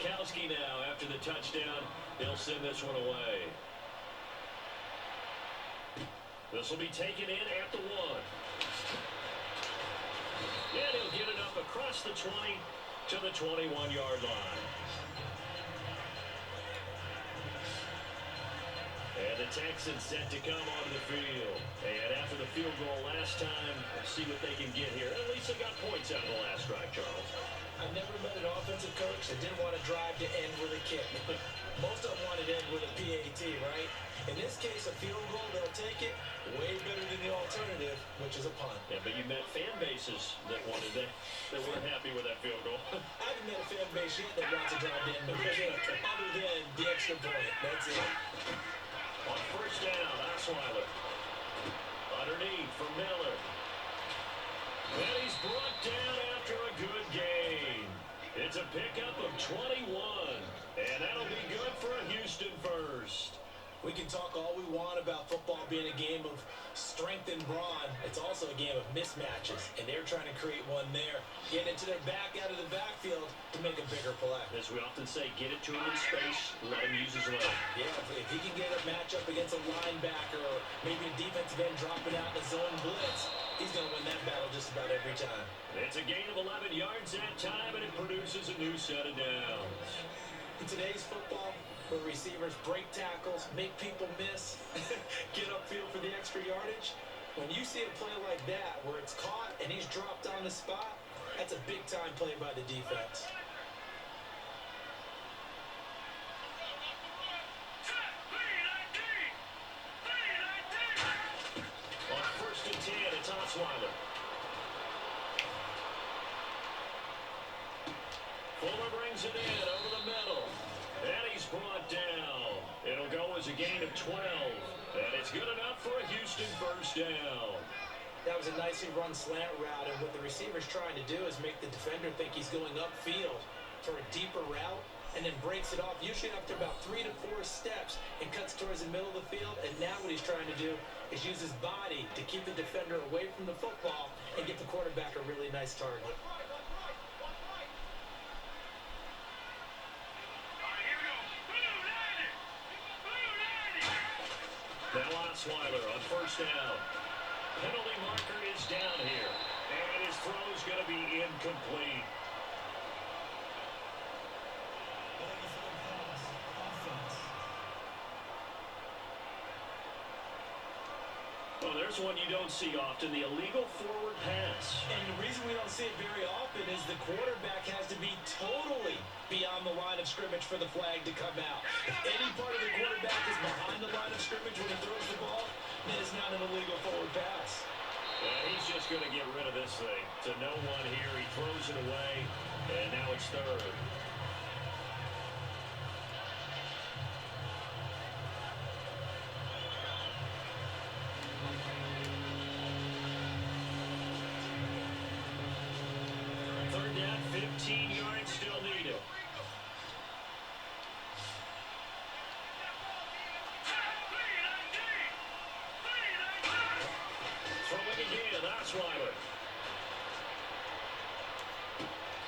Gronkowski now after the touchdown. He'll send this one away. This will be taken in at the 1. And he'll get it up across the 20 to the 21-yard line. And the Texans set to come onto the field. And after the field goal last time, let's see what they can get here. At least they got points out of the last drive, Charles. I've never met an offensive coach that didn't want to drive to end with a kick. Most of them wanted to end with a PAT, right? In this case, a field goal, they'll take it. Way better than the alternative, which is a punt. Yeah, but you met fan bases that wanted that, that weren't happy with that field goal. I haven't met a fan base yet that wants to drive to end with a kick, other than the extra point. That's it. On first down, Osweiler. Underneath for Miller. And he's brought down after a good gain. It's a pickup of 21. And that'll be good for a Houston first. We can talk all we want about football being a game of strength and brawn. It's also a game of mismatches, and they're trying to create one there. Get into their back out of the backfield to make a bigger play. As we often say, get it to him in space, let him use his leg. Yeah, if he can get a matchup against a linebacker or maybe a defensive end dropping out in a zone blitz, he's going to win that battle just about every time. It's a gain of 11 yards that time, and it produces a new set of downs. In today's football, where receivers break tackles, make people miss, get upfield for the extra yardage, when you see a play like that where it's caught and he's dropped on the spot, that's a big-time play by the defense. On first and 10, it's Osweiler. Fuller brings it in over the middle. And he's brought down. It'll go as a gain of 12. And it's good enough for a Houston first down. That was a nicely run slant route, and what the receiver's trying to do is make the defender think he's going upfield for a deeper route, and then breaks it off, usually after about 3 to 4 steps, and cuts towards the middle of the field. And now what he's trying to do is use his body to keep the defender away from the football and get the quarterback a really nice target. Now Osweiler on first down. Penalty marker is down here. And his throw's going to be incomplete. Well, there's one you don't see often, the illegal forward pass. And the reason we don't see it very often is the quarterback has to be totally beyond the line of scrimmage for the flag to come out. If any part of the quarterback is behind the line of scrimmage when he throws the ball, then it's not an illegal forward pass. Yeah, he's just going to get rid of this thing. To no one here, he throws it away, and now it's third. Third down, 15 yards still needed. Throwing again, Osweiler.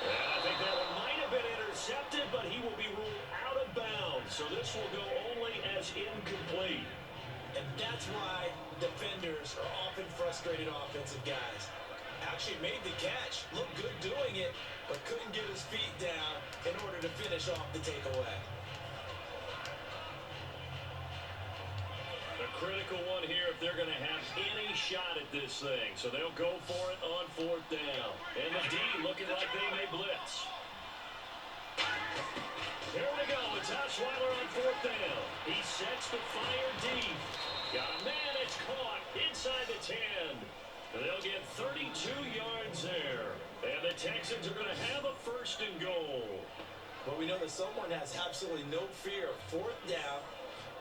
And I think that one might have been intercepted, but he will be ruled out of bounds. So this will go only as incomplete. And that's why defenders are often frustrated offensive guys. Actually made the catch, looked good doing it, but couldn't get his feet down in order to finish off the takeaway. A critical one here if they're going to have any shot at this thing. So they'll go for it on fourth down. And the D looking like they may blitz. Here we go. It's Osweiler on fourth down. He sets the fire deep. Got a man. It's caught inside the 10. They'll get 32 yards there. And the Texans are going to have a first and goal. But we know that someone has absolutely no fear of fourth down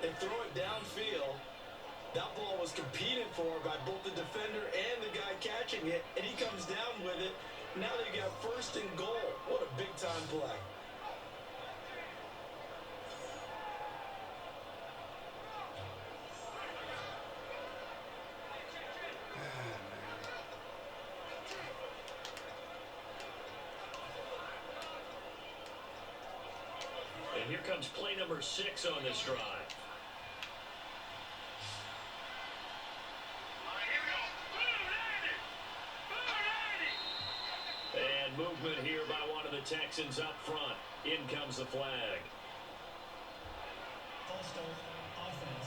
and throw it downfield. That ball was competed for by both the defender and the guy catching it, and he comes down with it. Now they got first and goal. What a big-time play. here comes play number 6 on this drive. And movement here by one of the Texans up front. In comes the flag. False start, offense.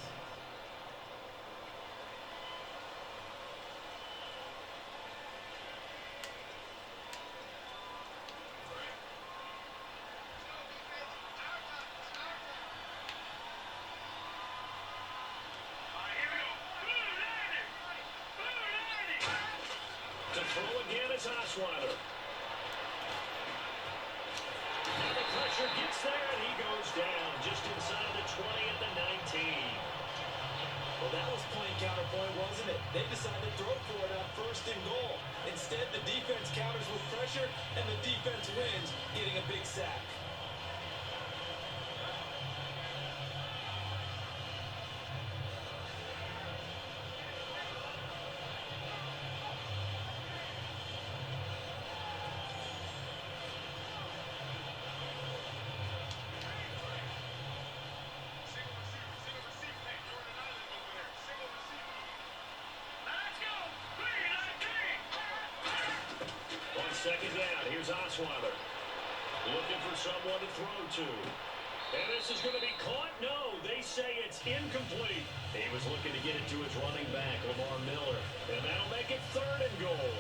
To throw again is Osweiler. Now the pressure gets there, and he goes down just inside the 20 at the 19. Well, that was playing counterpoint, wasn't it? They decided to throw for it on 1st and goal. Instead, the defense counters with pressure, and the defense wins, getting a big sack. Second down, here's Osweiler. Looking for someone to throw to. And this is going to be caught. No, they say it's incomplete. He was looking to get it to his running back, Lamar Miller. And that'll make it 3rd and goal.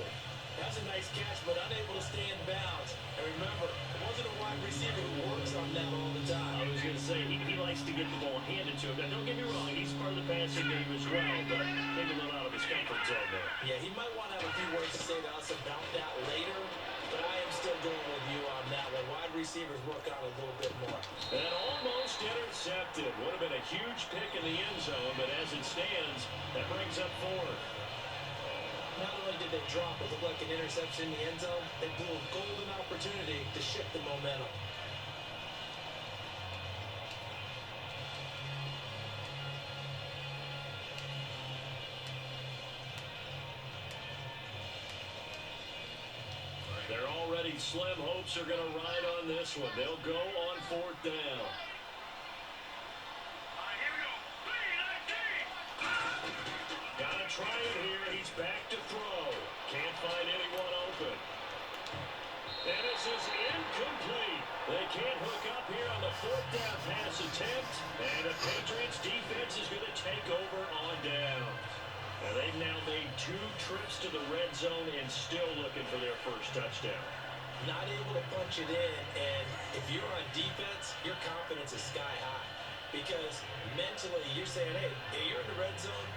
That's a nice catch, but unable to stay in bounds. And remember, it wasn't a wide receiver who works on that all the time. I was going to say, he likes to get the ball handed to him. Now, don't get me wrong, he's part of the passing game as well, but maybe a little out of his comfort zone there. Yeah, he might want to have a few words to say to us about that later, but I am still going with you on that one. Wide receivers work on a little bit more. And almost intercepted. Would have been a huge pick in the end zone, but as it stands, that brings up 4th. Not only did they drop what looked like an interception in the end zone, they blew a golden opportunity to shift the momentum. They're already slim hopes are going to ride on this one. They'll go on 4th down. Gotta try it here. He's back to throw. Can't find anyone open. And this is incomplete. They can't hook up here on the 4th down pass attempt. And the Patriots defense is going to take over on down. Now they've now made 2 trips to the red zone and still looking for their first touchdown. Not able to punch it in, and if you're on defense, your confidence is sky high. Because mentally, you're saying, hey, you're in the red zone.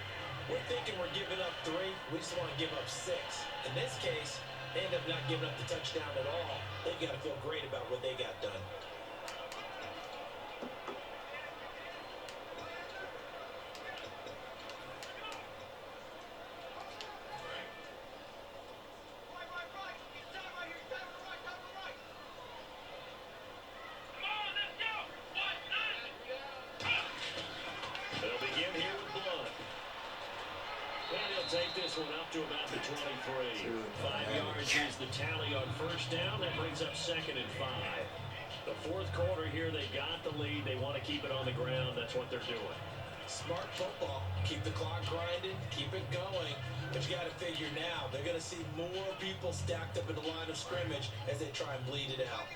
We're thinking we're giving up 3. We just want to give up 6. In this case, they end up not giving up the touchdown at all. They've got to feel great about what they got done. They'll begin here with Blunt. And he'll take this one up to about the 23. 5 yards is the tally on 1st down. That brings up 2nd and 5. The 4th quarter here, they got the lead. They want to keep it on the ground. That's what they're doing. Smart football. Keep the clock grinding. Keep it going. But you got to figure now, they're going to see more people stacked up in the line of scrimmage as they try and bleed it out.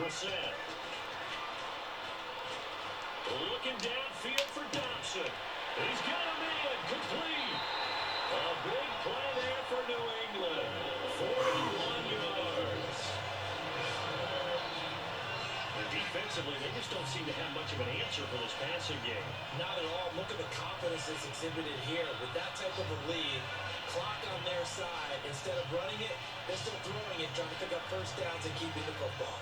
Brissett. Looking downfield for Dobson. He's got him in. Complete. A big play there for New England. 41 yards. And defensively, they just don't seem to have much of an answer for this passing game. Not at all. Look at the confidence that's exhibited here. With that type of a lead, clock on their side, instead of running it, they're still throwing it, trying to pick up 1st downs and keeping the football.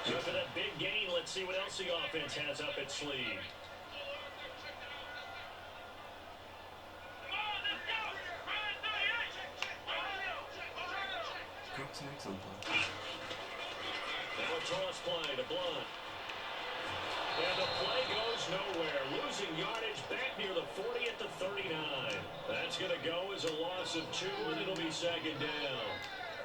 So for that big gain, let's see what else the offense has up its sleeve. Sacks on top. Now a toss play to Blunt. And the play goes nowhere. Losing yardage back near the 40 at the 39. That's going to go as a loss of 2, and it'll be second down.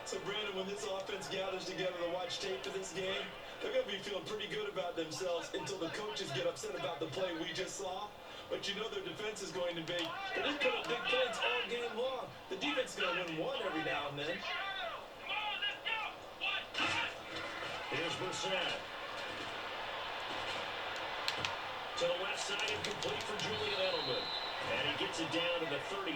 So, Brandon, when this offense gathers together to watch tape for this game, they're going to be feeling pretty good about themselves until the coaches get upset about the play we just saw. But you know their defense is going to be, they didn't put up big points all game long. The defense is going to win one every now and then. Here's Brissett. To the left side, incomplete for Julian Edelman. And he gets it down to the 32.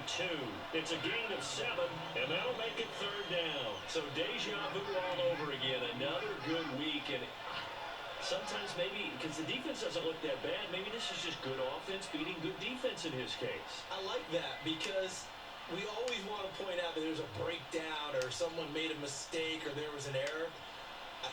It's a gain of 7, and that'll make it third down. So deja vu all over again. Another good week. And sometimes maybe, because the defense doesn't look that bad, maybe this is just good offense beating good defense in his case. I like that because we always want to point out that there's a breakdown or someone made a mistake or there was an error.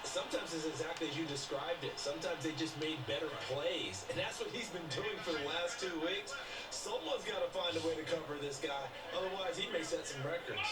Sometimes it's exactly as you described it. Sometimes they just made better plays. And that's what he's been doing for the last 2 weeks. Someone's got to find a way to cover this guy. Otherwise, he may set some records.